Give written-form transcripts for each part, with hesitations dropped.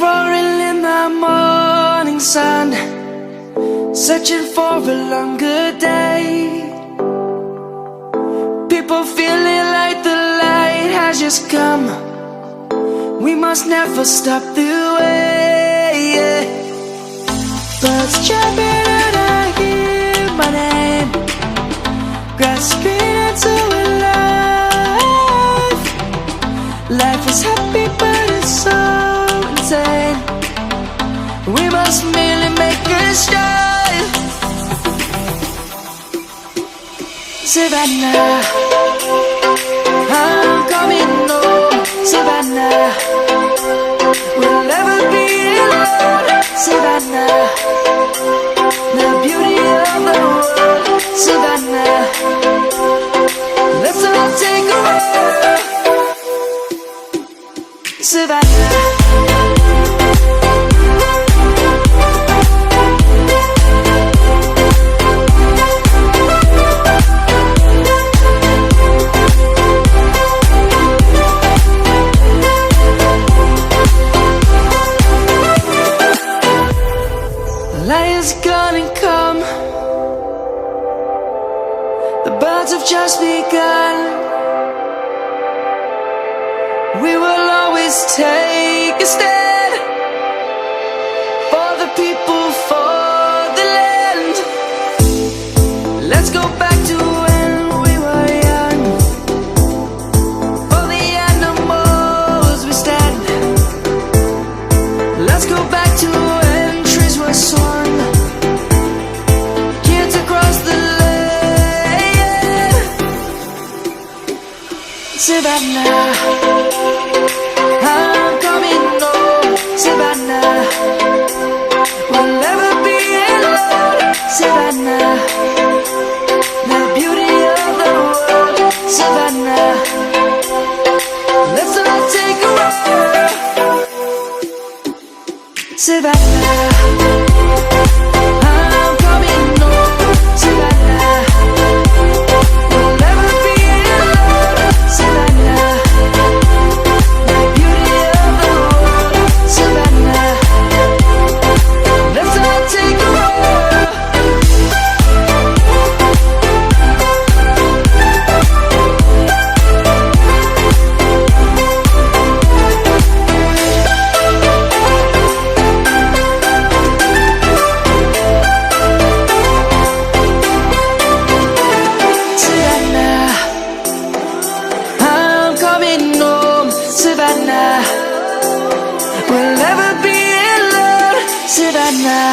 roaring in the morning sun, searching for a longer day. People feeling like the light has just come. We must never stop the way. Birds chirping and I hear my name, grasping into a life. Life is happy but it's so insane. We must merely make a start. Savannah, I'm coming home. Savannah, we'll never be alone. Savannah, the beauty of the world. Savannah, let's all take a walk. Savannah, light is gonna come. The birds have just begun. We will always take a stand for the people, for the land. Let's go back to when we were young. For the animals we stand. Let's go back to when trees were swung, kids across the land. Savannah, I'm coming home. Savannah, we'll never be alone. Savannah, the beauty of the world. Savannah, let's all take a walk. Savannah, I'm coming home. Savannah, we'll never be alone. Savannah, the beauty of the world. Savannah, let's all take a walk. Savannah, I'm coming home. Savannah, we'll never be alone. Savannah.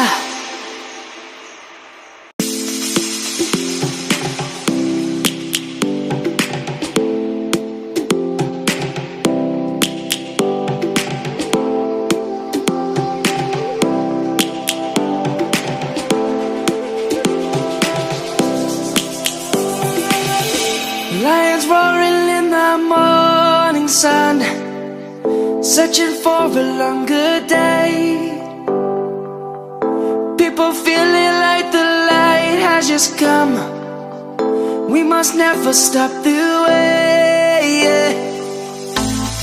Lions roaring in the morning sun, searching for a longer day. People feeling like the light has just come. We must never stop the way.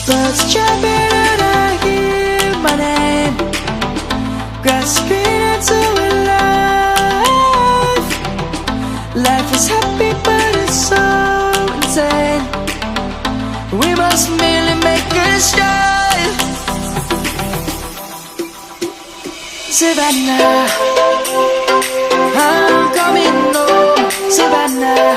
Birds chirping and I hear my name, grasping into a life. Life is happy but it's so insane. We must merely make a start. Savannah, I'm coming home. Savannah,